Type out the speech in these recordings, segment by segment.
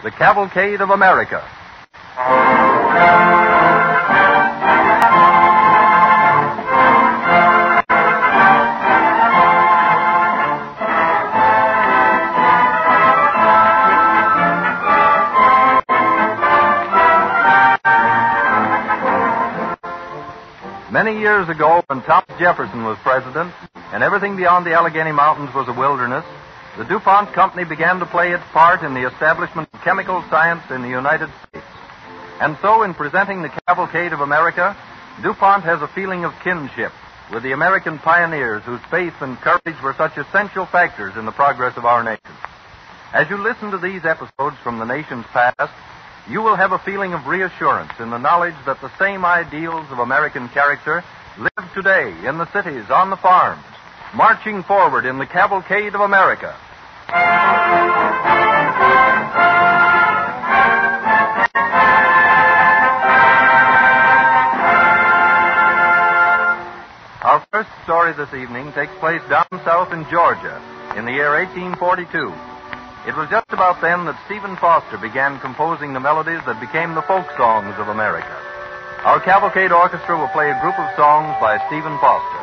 The Cavalcade of America. Many years ago, when Thomas Jefferson was president and everything beyond the Allegheny Mountains was a wilderness, the DuPont Company began to play its part in the establishment of chemical science in the United States. And so, in presenting the Cavalcade of America, DuPont has a feeling of kinship with the American pioneers whose faith and courage were such essential factors in the progress of our nation. As you listen to these episodes from the nation's past, you will have a feeling of reassurance in the knowledge that the same ideals of American character live today in the cities, on the farms, marching forward in the Cavalcade of America. Our first story this evening takes place down south in Georgia in the year 1842. It was just about then that Stephen Foster began composing the melodies that became the folk songs of America. Our Cavalcade Orchestra will play a group of songs by Stephen Foster.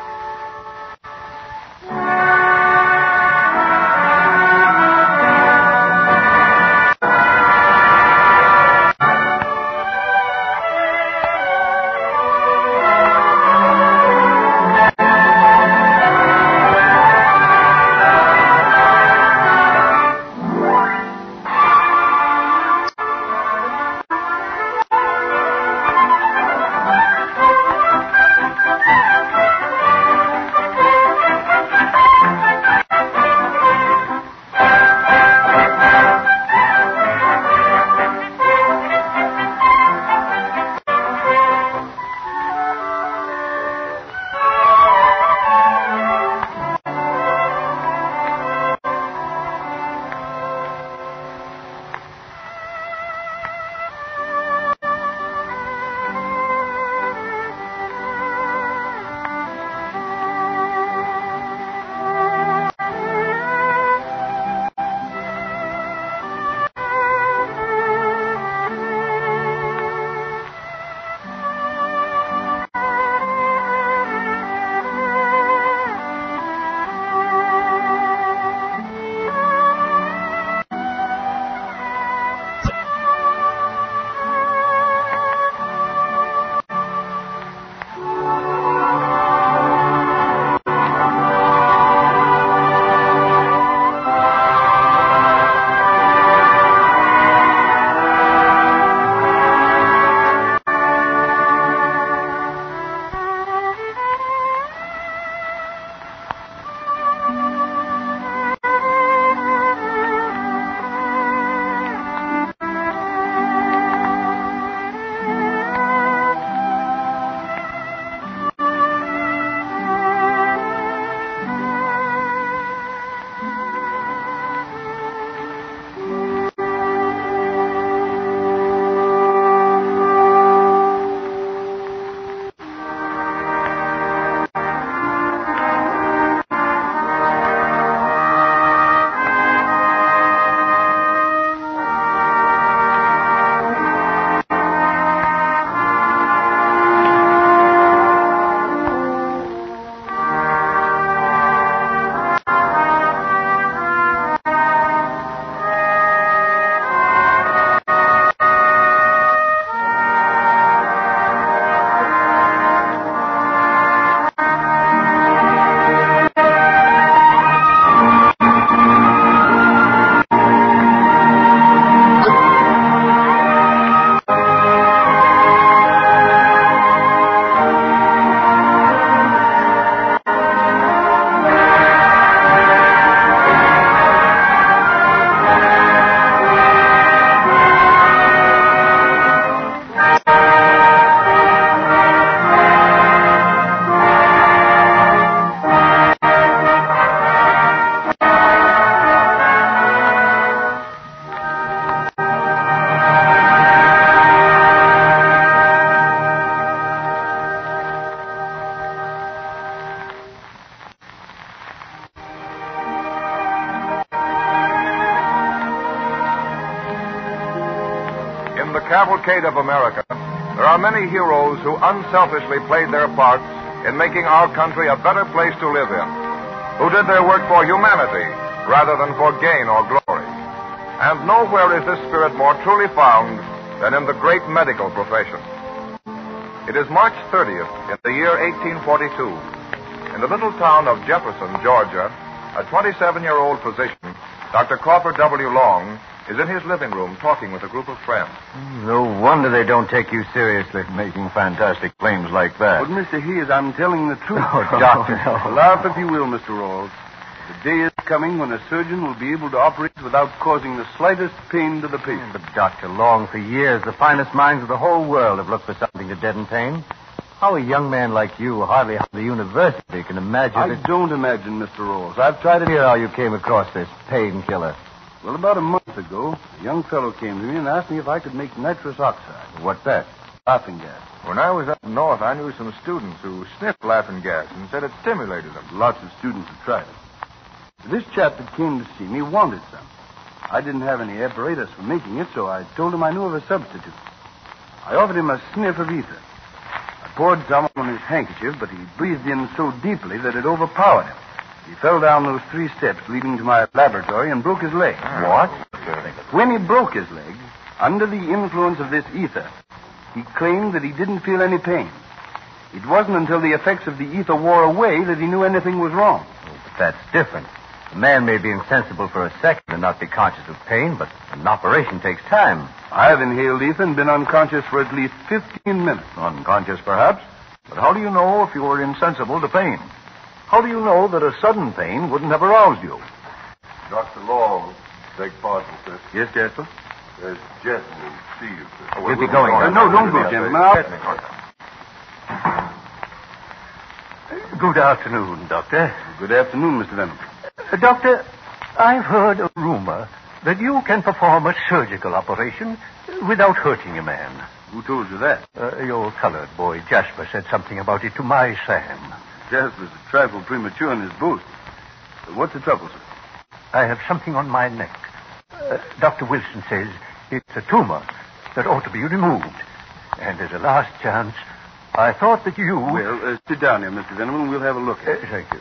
in the Cavalcade of America, there are many heroes who unselfishly played their parts in making our country a better place to live in, who did their work for humanity rather than for gain or glory. And nowhere is this spirit more truly found than in the great medical profession. It is March 30th in the year 1842. In the little town of Jefferson, Georgia, a 27-year-old physician, Dr. Crawford W. Long, is in his living room talking with a group of friends. No wonder they don't take you seriously, making fantastic claims like that. But, Mr. Hayes, I'm telling the truth. Oh, Doctor. Laugh if you will, Mr. Rawls. The day is coming when a surgeon will be able to operate without causing the slightest pain to the patient. But, Dr. Long, for years, the finest minds of the whole world have looked for something to deaden pain. How a young man like you, hardly out of the university, can imagine I don't imagine, Mr. Rawls. I've tried it. Hear how you came across this painkiller. Well, about a month ago, a young fellow came to me and asked me if I could make nitrous oxide. What's that? Laughing gas. When I was up north, I knew some students who sniffed laughing gas and said it stimulated them. Lots of students have tried it. This chap that came to see me wanted some. I didn't have any apparatus for making it, so I told him I knew of a substitute. I offered him a sniff of ether. I poured some on his handkerchief, but he breathed in so deeply that it overpowered him. He fell down those 3 steps leading to my laboratory and broke his leg. What? When he broke his leg, under the influence of this ether, he claimed that he didn't feel any pain. It wasn't until the effects of the ether wore away that he knew anything was wrong. Oh, but that's different. A man may be insensible for a second and not be conscious of pain, but an operation takes time. I've inhaled ether and been unconscious for at least 15 minutes. Unconscious, perhaps? But how do you know if you were insensible to pain? How do you know that a sudden pain wouldn't have aroused you? Dr. Long, take pardon, sir. Yes, Jasper? There's gentlemen see you, sir. We'll be going. No, don't go, gentlemen. Good afternoon, Doctor. Good afternoon, Mr. Venom. Doctor, I've heard a rumor that you can perform a surgical operation without hurting a man. Who told you that? Your colored boy, Jasper, said something about it to my Sam. Jasper's a trifle premature in his boast. But what's the trouble, sir? I have something on my neck. Dr. Wilson says it's a tumor that ought to be removed. And as a last chance, I thought that you... Well, sit down here, Mr. Venom, and we'll have a look at it. Thank you.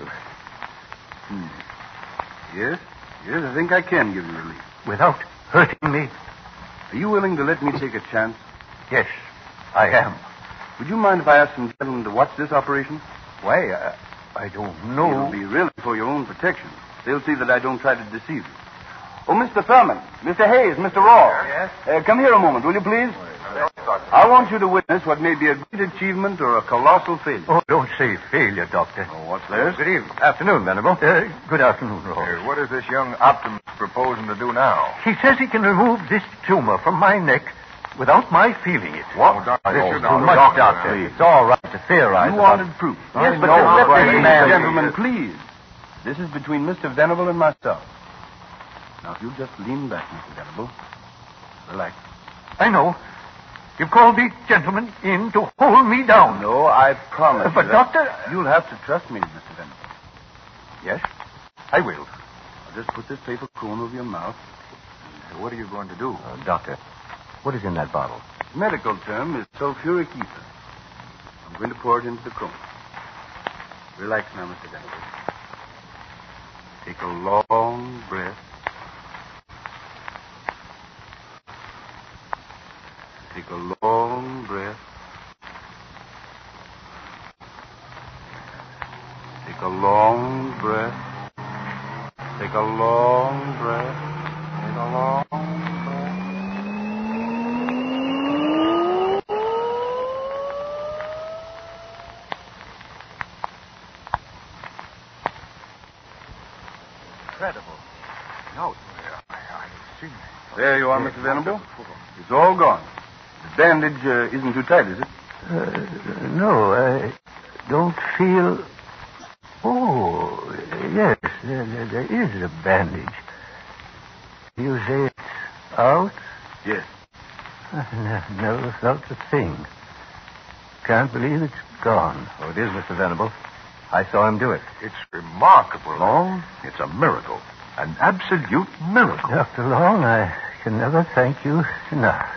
Yes, I think I can give you relief. Without hurting me? Are you willing to let me take a chance? Yes, I am. Would you mind if I ask some gentlemen to watch this operation? Why, I don't know. It'll be really for your own protection. They'll see that I don't try to deceive you. Oh, Mr. Thurman, Mr. Hayes, Mr. Rawls. Yes? Come here a moment, will you please? I want you to witness what may be a great achievement or a colossal failure. Oh, don't say failure, Doctor. Oh, what's this? Good evening. Afternoon, Venable. Good afternoon, Rawls. What is this young optimist proposing to do now? He says he can remove this tumor from my neck without my feeling it. What? Doctor, This this is is too much, Doctor. It's all right to theorize. You wanted proof. I Yes, but know, let but me, man- gentlemen, please. This is between Mr. Venable and myself. Now, if you just lean back, Mr. Venable. Relax. I know. You've called these gentlemen in to hold me down. No, I promise But, you that Doctor... You'll have to trust me, Mr. Venable. Yes, I will. I'll just put this paper cone over your mouth. So what are you going to do? Doctor, what is in that bottle? Medical term is sulfuric ether. I'm going to pour it into the cone. Relax now, Mr. Venable. Take a long breath. Take a long breath. Take a long breath. Take a long breath. Take a long breath. Incredible. No, I see. There you are, Mr. Venable. It's all gone. The bandage isn't too tight, is it? No, I don't feel... Oh, yes, there is a bandage. You say it's out? Yes. I never felt a thing. Can't believe it's gone. Oh, it is, Mr. Venable. I saw him do it. It's remarkable. Long? It's a miracle. An absolute miracle. Dr. Long, I can never thank you enough.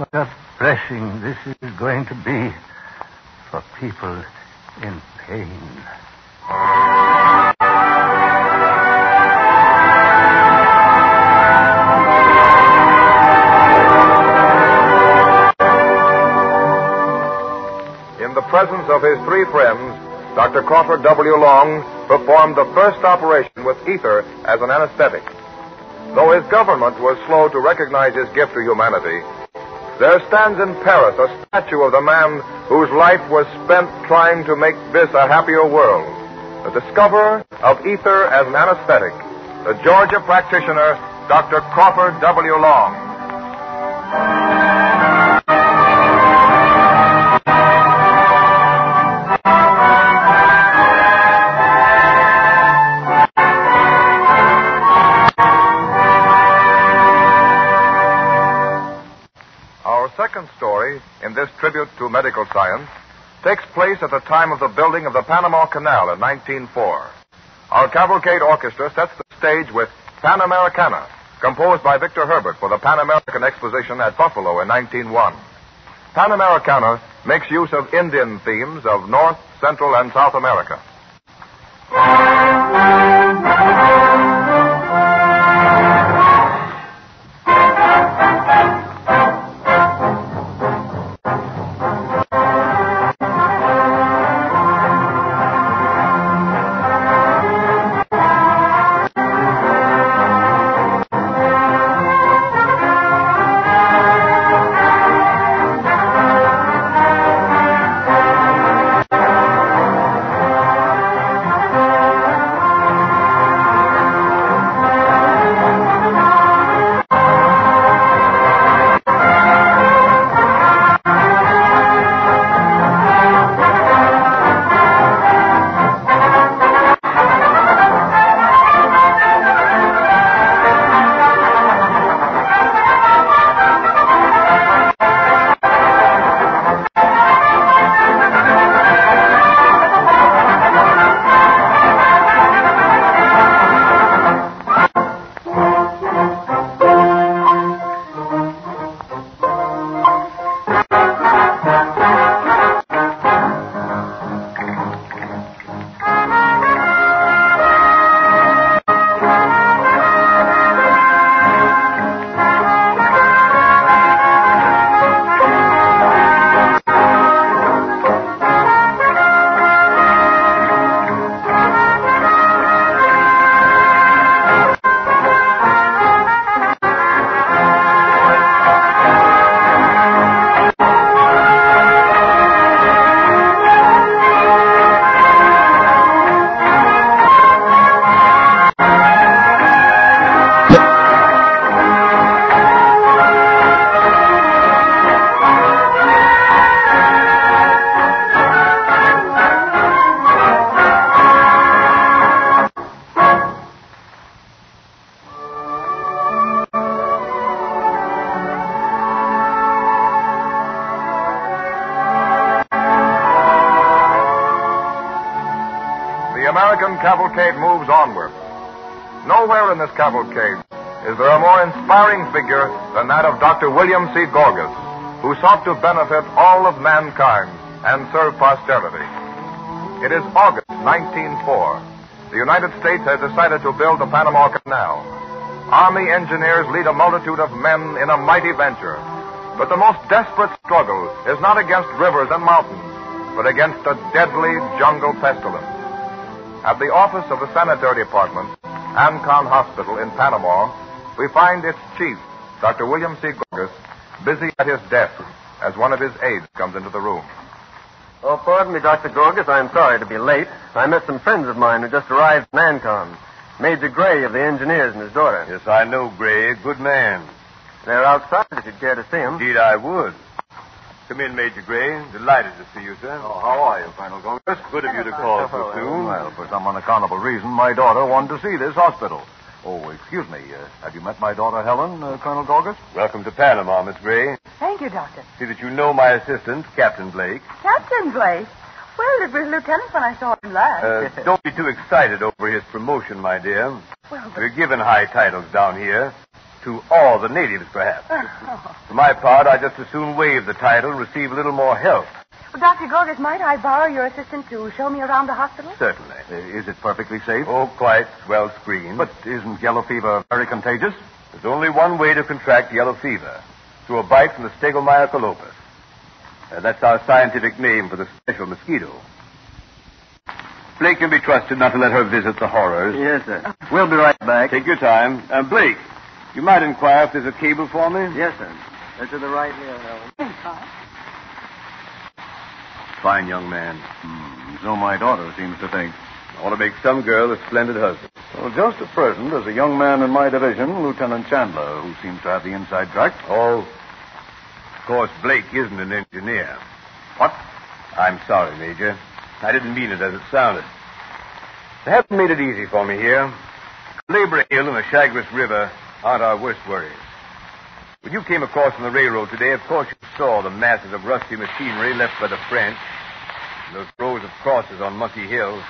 What a blessing this is going to be for people in pain. In the presence of his three friends, Dr. Crawford W. Long performed the first operation with ether as an anesthetic. Though his government was slow to recognize his gift to humanity, there stands in Paris a statue of the man whose life was spent trying to make this a happier world. The discoverer of ether as an anesthetic, the Georgia practitioner, Dr. Crawford W. Long. Second story in this tribute to medical science takes place at the time of the building of the Panama Canal in 1904. Our Cavalcade Orchestra sets the stage with Pan Americana, composed by Victor Herbert for the Pan American Exposition at Buffalo in 1901. Pan Americana makes use of Indian themes of North, Central, and South America. American cavalcade moves onward. Nowhere in this cavalcade is there a more inspiring figure than that of Dr. William C. Gorgas, who sought to benefit all of mankind and serve posterity. It is August 1904. The United States has decided to build the Panama Canal. Army engineers lead a multitude of men in a mighty venture. But the most desperate struggle is not against rivers and mountains, but against a deadly jungle pestilence. At the office of the Sanitary Department, Ancon Hospital in Panama, we find its chief, Dr. William C. Gorgas, busy at his desk as one of his aides comes into the room. Oh, pardon me, Dr. Gorgas. I'm sorry to be late. I met some friends of mine who just arrived from Ancon. Major Gray of the engineers and his daughter. Yes, I know Gray. Good man. They're outside if you'd care to see them. Indeed, I would. Come in, Major Gray. Delighted to see you, sir. Oh, how are you, Colonel Gorgas? Good of you to call so soon. Well, for some unaccountable reason, my daughter wanted to see this hospital. Oh, excuse me. Have you met my daughter, Helen, Colonel Gorgas? Welcome to Panama, Miss Gray. Thank you, Doctor. See that you know my assistant, Captain Blake. Captain Blake? Well, it was Lieutenant when I saw him last. Don't be too excited over his promotion, my dear. Well, but... We're given high titles down here. To all the natives, perhaps. For my part, I just as soon waive the title and receive a little more help. Well, Dr. Gorgas, might I borrow your assistant to show me around the hospital? Certainly. Is it perfectly safe? Oh, quite well screened. But isn't yellow fever very contagious? There's only one way to contract yellow fever. Through a bite from the Stegomyia. That's our scientific name for the special mosquito. Blake can be trusted not to let her visit the horrors. Yes, sir. We'll be right back. Take your time. Blake, you might inquire if there's a cable for me? Yes, sir. To the right here, Helen. Thanks, Bob. Fine young man. So my daughter seems to think. Ought to make some girl a splendid husband. Well, just at present, there's a young man in my division, Lieutenant Chandler, who seems to have the inside track. Oh, of course, Blake isn't an engineer. What? I'm sorry, Major. I didn't mean it as it sounded. They haven't made it easy for me here. Calabria Hill and the Chagres River aren't our worst worries. When you came across on the railroad today, of course you saw the masses of rusty machinery left by the French, and those rows of crosses on Monkey Hill,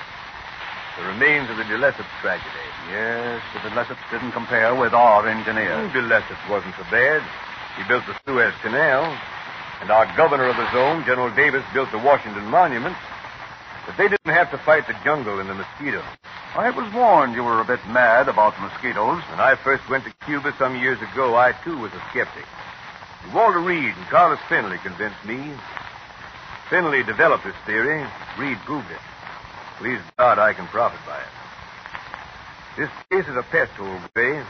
the remains of the de Lesseps tragedy. Yes, the de Lesseps didn't compare with our engineers. De Lesseps wasn't so bad. He built the Suez Canal, and our governor of the zone, General Davis, built the Washington Monument. But they didn't have to fight the jungle and the mosquito. I was warned you were a bit mad about mosquitoes. When I first went to Cuba some years ago, I, too, was a skeptic. And Walter Reed and Carlos Finley convinced me. Finley developed this theory. Reed proved it. Please God, I can profit by it. This case is a pest hole, Gray. It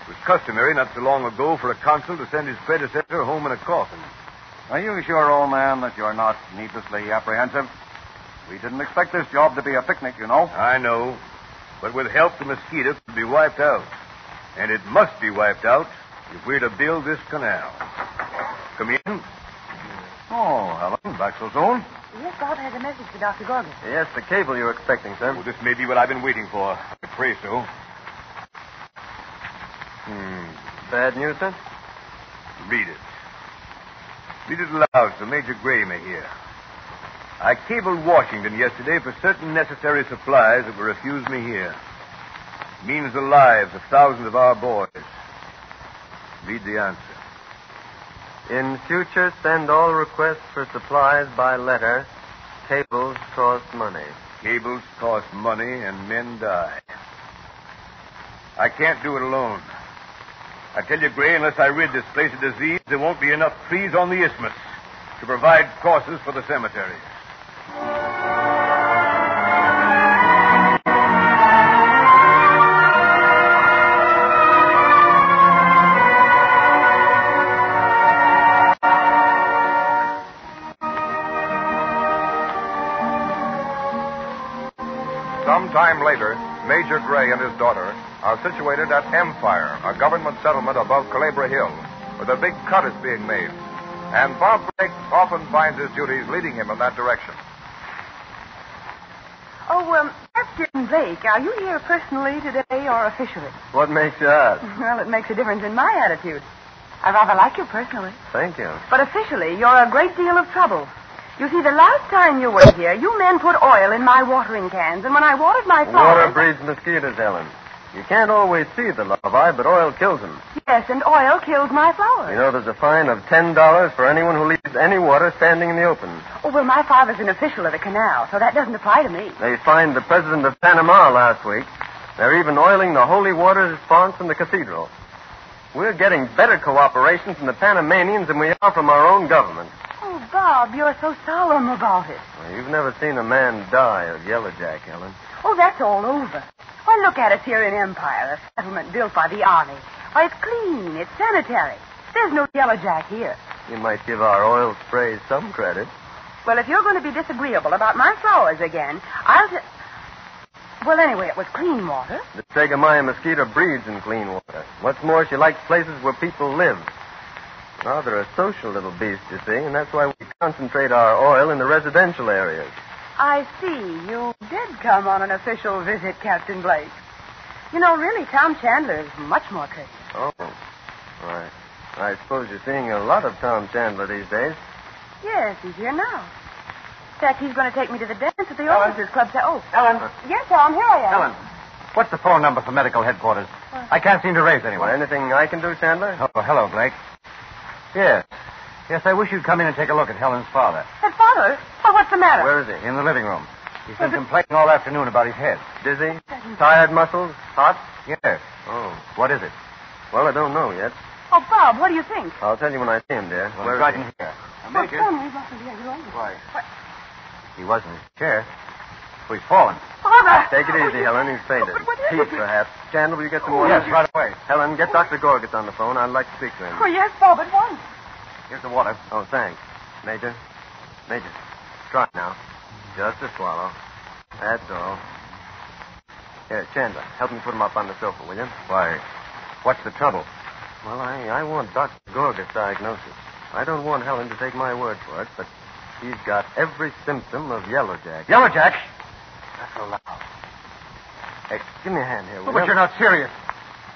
was customary not so long ago for a consul to send his predecessor home in a coffin. Are you sure, old man, that you're not needlessly apprehensive? We didn't expect this job to be a picnic, you know. I know. But with help, the mosquito could be wiped out. And it must be wiped out if we're to build this canal. Come in. Oh, Helen, back so soon? Yes, Bob has a message for Dr. Gorgas. Yes, the cable you're expecting, sir. Oh, this may be what I've been waiting for. I pray so. Bad news, sir? Read it. Read it aloud so Major Gray may hear. I cabled Washington yesterday for certain necessary supplies that were refused me here. It means the lives of thousands of our boys. Read the answer. In future, send all requests for supplies by letter. Cables cost money. Cables cost money and men die. I can't do it alone. I tell you, Gray, unless I rid this place of disease, there won't be enough trees on the isthmus to provide crosses for the cemeteries. Some time later, Major Gray and his daughter are situated at Empire, a government settlement above Calabria Hill, where the big cut is being made. And Bob Blake often finds his duties leading him in that direction. Oh, Captain Blake, are you here personally today or officially? What makes you ask? Well, it makes a difference in my attitude. I rather like you personally. Thank you. But officially, you're a great deal of trouble. You see, the last time you were here, you men put oil in my watering cans, and when I watered my flowers... Water breeds mosquitoes, Ellen. You can't always see the larvae, but oil kills them. Yes, and oil kills my flowers. You know, there's a fine of $10 for anyone who leaves any water standing in the open. Oh, well, my father's an official of the canal, so that doesn't apply to me. They fined the president of Panama last week. They're even oiling the holy water font from the cathedral. We're getting better cooperation from the Panamanians than we are from our own government. Oh, Bob, you're so solemn about it. Well, you've never seen a man die of yellowjack, Ellen. Oh, that's all over. Why, look at us here in Empire, a settlement built by the Army. Why, it's clean. It's sanitary. There's no yellowjack here. You might give our oil sprays some credit. Well, if you're going to be disagreeable about my flowers again, I'll... Well, anyway, it was clean water. The Stegomyia mosquito breeds in clean water. What's more, she likes places where people live. Now, they're a social little beast, you see, and that's why we concentrate our oil in the residential areas. I see. You did come on an official visit, Captain Blake. You know, really, Tom Chandler is much more courteous. Oh. Right. I suppose you're seeing a lot of Tom Chandler these days. Yes, he's here now. In fact, he's going to take me to the dance at the Officers Club. Oh. Ellen. Yes, Tom, here I am. Ellen, What's the phone number for medical headquarters? I can't seem to raise anyone. Anything I can do, Chandler? Oh, hello, Blake. Yes. Yes, I wish you'd come in and take a look at Helen's father. His father? Well, what's the matter? Where is he? In the living room. He's been complaining all afternoon about his head. Dizzy? Tired muscles? Hot? Yes. Oh. What is it? Well, I don't know yet. Oh, Bob, what do you think? I'll tell you when I see him, dear. Well, Where he's right is in here. Well, tell me, Why? He was in his chair. Oh, he's fallen. Father! Take it easy, Helen. He's fainted. What is Heat, it? perhaps. Chandler, will you get some more? Yes, right away. Helen, get Dr. Gorgas on the phone. I'd like to speak to him. Oh, yes, Bob, at once. Here's the water. Oh, thanks. Major. Try now. Just a swallow. That's all. Here, Chandler, help me put him up on the sofa, will you? Why, what's the trouble? Well, I want Dr. Gorgas' diagnosis. I don't want Helen to take my word for it, but he's got every symptom of yellowjack. Yellowjack? That's allowed. Hey, give me a hand here, will But you? you're not serious.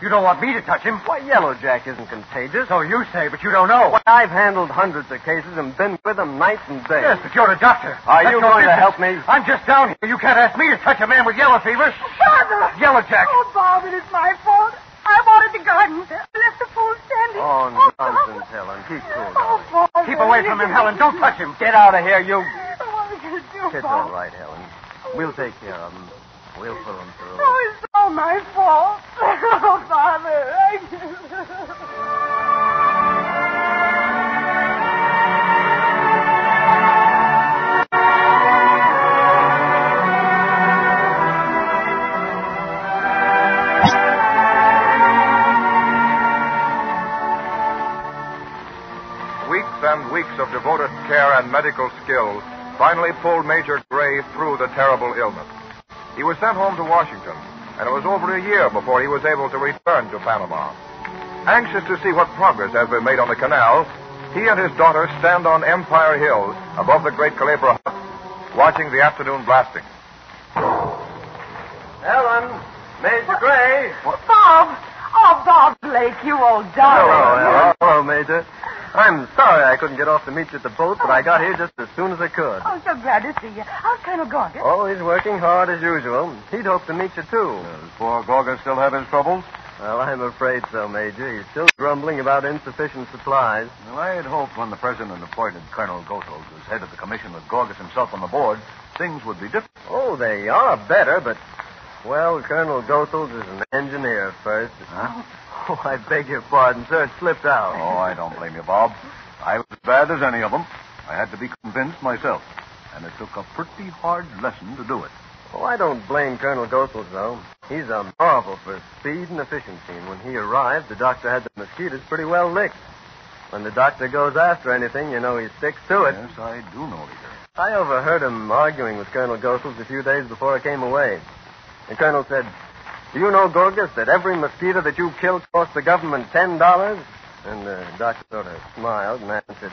You don't want me to touch him. Why, yellowjack isn't contagious. So you say, but you don't know. Why, I've handled hundreds of cases and been with them night and day. Yes, but you're a doctor. Are That's you your going to business. help me? I'm just down here. You can't ask me to touch a man with yellow fever. Father! Yellowjack. Oh, Bob, it is my fault. I watered the garden. I left the pool standing. Oh, nonsense, Helen. Keep cool, darling. Oh, Bob. Keep away from him, Helen. Don't touch him. Get out of here, you... What are we going to do, It's Bob? all right, Helen. We'll take care of him. We'll pull him through. Oh, it's all my fault. Oh, Father. Weeks and weeks of devoted care and medical skill finally pulled Major Gray through the terrible illness. He was sent home to Washington, and it was over a year before he was able to return to Panama. Anxious to see what progress has been made on the canal, he and his daughter stand on Empire Hill above the great Calabria hut, watching the afternoon blasting. Helen, Major Gray. Bob. Oh, Bob Blake, you old darling. Hello, Major. I'm sorry I couldn't get off to meet you at the boat, but I got here just as soon as I could. Oh, so glad to see you. How's Colonel Gorgas? Oh, he's working hard as usual. He'd hoped to meet you, too. Does poor Gorgas still have his troubles? Well, I'm afraid so, Major. He's still grumbling about insufficient supplies. Well, I had hoped when the president appointed Colonel Goethals as head of the commission with Gorgas himself on the board, things would be different. Oh, they are better, but... Well, Colonel Goethals is an engineer first. Huh? Oh, I beg your pardon, sir. It slipped out. Oh, I don't blame you, Bob. I was as bad as any of them. I had to be convinced myself. And it took a pretty hard lesson to do it. Oh, I don't blame Colonel Goethals, though. He's a marvel for speed and efficiency. And when he arrived, the doctor had the mosquitoes pretty well licked. When the doctor goes after anything, you know he sticks to it. Yes, I do know, Leader. I overheard him arguing with Colonel Goethals a few days before I came away. The colonel said, "Do you know, Gorgas, that every mosquito that you kill costs the government $10? And the doctor sort of smiled and answered,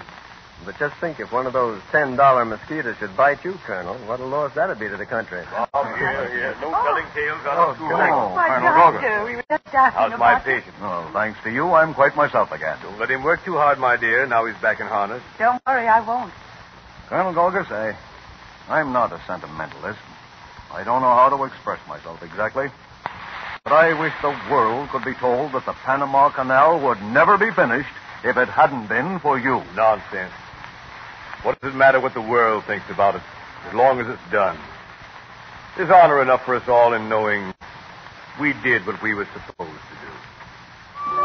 "But just think, if one of those $10 mosquitoes should bite you, Colonel, what a loss that'd be to the country." Yeah. No telling tales out of school. Oh, My Colonel doctor, Gorgas. we were just asking How's about my you. patient? Well, thanks to you, I'm quite myself again. Don't let him work too hard, my dear. Now he's back in harness. Don't worry, I won't. Colonel Gorgas, I'm not a sentimentalist. I don't know how to express myself exactly. But I wish the world could be told that the Panama Canal would never be finished if it hadn't been for you. Nonsense. What does it matter what the world thinks about it, as long as it's done? There's honor enough for us all in knowing we did what we were supposed to do.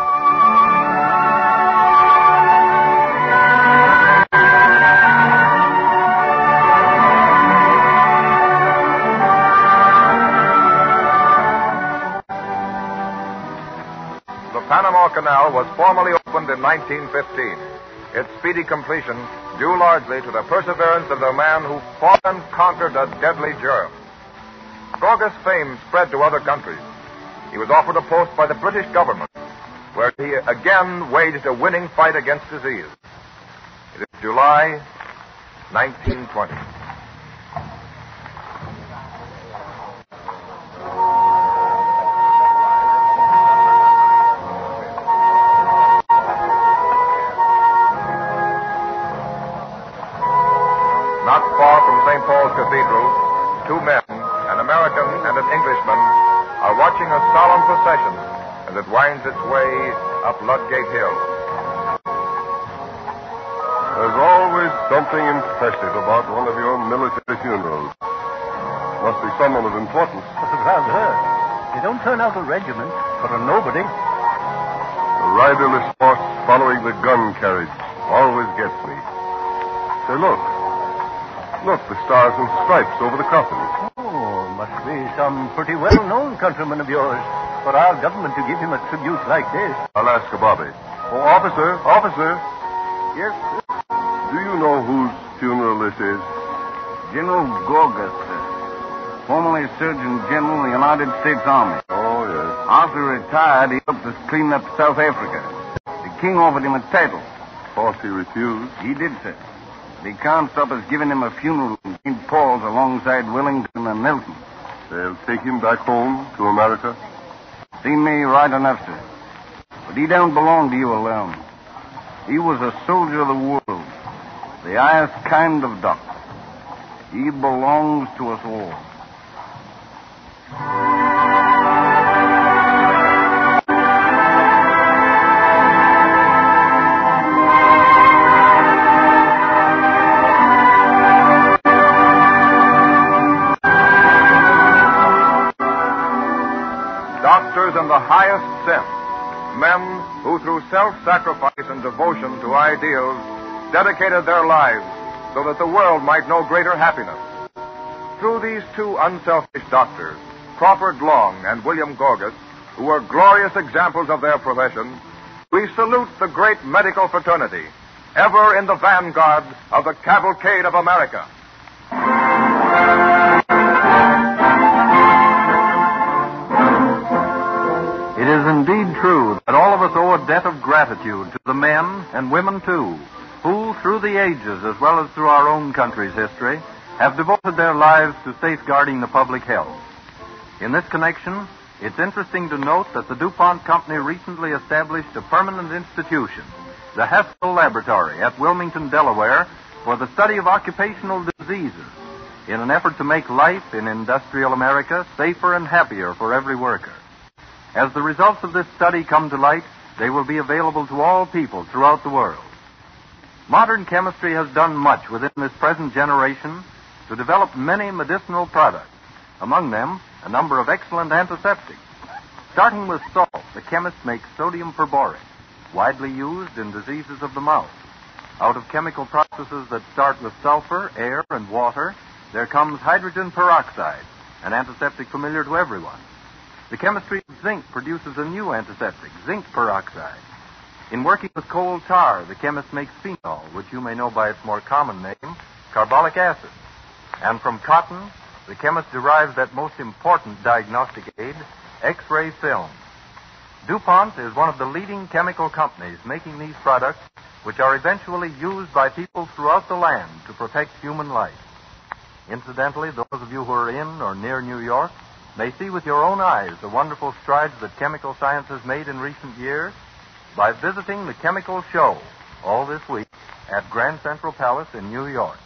The Panama Canal was formally opened in 1915. Its speedy completion due largely to the perseverance of the man who fought and conquered a deadly germ. Gorgas' fame spread to other countries. He was offered a post by the British government, where he again waged a winning fight against disease. It is July 1920. Not far from St. Paul's Cathedral, two men, an American and an Englishman, are watching procession as it winds its way up Ludgate Hill. There's always something impressive about one of your military funerals. Must be someone of importance. Rather. You don't turn out a regiment for a nobody. The riderless horse following the gun carriage always gets me. Say, look. Look, the stars and stripes over the coffin. Oh, must be some pretty well-known countryman of yours for our government to give him a tribute like this. I'll ask a Bobby. Oh, officer. Yes, sir. Do you know whose funeral this is? General Gorgas, sir. Formerly Surgeon General of the United States Army. Oh, yes. After he retired, he helped us clean up South Africa. The king offered him a title. Of course he refused. He did, sir. But he can't stop us giving him a funeral in St. Paul's alongside Wellington and Nelson. They'll take him back home to America? See me right enough, sir. But he don't belong to you alone. He was a soldier of the world. The highest kind of doctor. He belongs to us all. Doctors in the highest sense. Men who, through self-sacrifice and devotion to ideals, dedicated their lives so that the world might know greater happiness. Through these two unselfish doctors, Crawford Long and William Gorgas, who were glorious examples of their profession, we salute the great medical fraternity, ever in the vanguard of the Cavalcade of America. It is indeed true that all of us owe a debt of gratitude to the men and women, too, who, through the ages as well as through our own country's history, have devoted their lives to safeguarding the public health. In this connection, it's interesting to note that the DuPont Company recently established a permanent institution, the Haskell Laboratory at Wilmington, Delaware, for the study of occupational diseases, in an effort to make life in industrial America safer and happier for every worker. As the results of this study come to light, they will be available to all people throughout the world. Modern chemistry has done much within this present generation to develop many medicinal products, among them a number of excellent antiseptics. Starting with salt, the chemist makes sodium perborate, widely used in diseases of the mouth. Out of chemical processes that start with sulfur, air, and water, there comes hydrogen peroxide, an antiseptic familiar to everyone. The chemistry of zinc produces a new antiseptic, zinc peroxide. In working with coal tar, the chemist makes phenol, which you may know by its more common name, carbolic acid. And from cotton, the chemist derives that most important diagnostic aid, X-ray film. DuPont is one of the leading chemical companies making these products, which are eventually used by people throughout the land to protect human life. Incidentally, those of you who are in or near New York may see with your own eyes the wonderful strides that chemical science has made in recent years by visiting the Chemical Show all this week at Grand Central Palace in New York.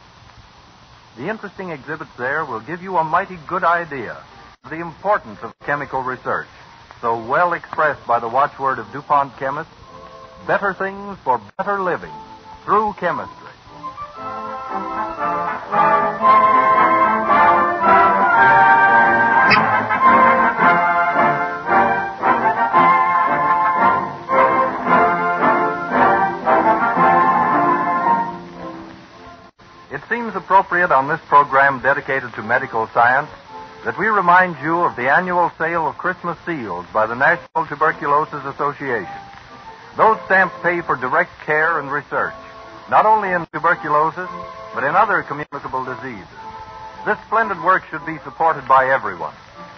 The interesting exhibits there will give you a mighty good idea of the importance of chemical research, so well expressed by the watchword of DuPont chemists, better things for better living through chemistry. It seems appropriate on this program dedicated to medical science that we remind you of the annual sale of Christmas seals by the National Tuberculosis Association. Those stamps pay for direct care and research, not only in tuberculosis, but in other communicable diseases. This splendid work should be supported by everyone.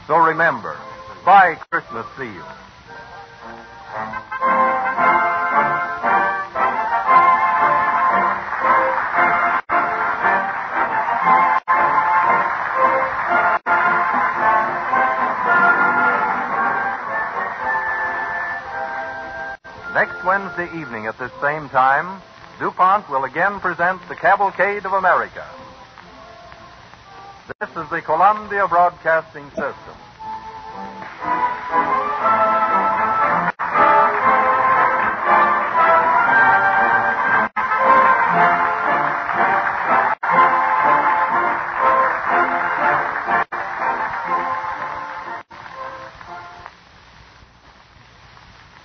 So remember, buy Christmas seals. Next Wednesday evening at this same time, DuPont will again present the Cavalcade of America. This is the Columbia Broadcasting System.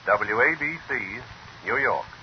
WABC, New York.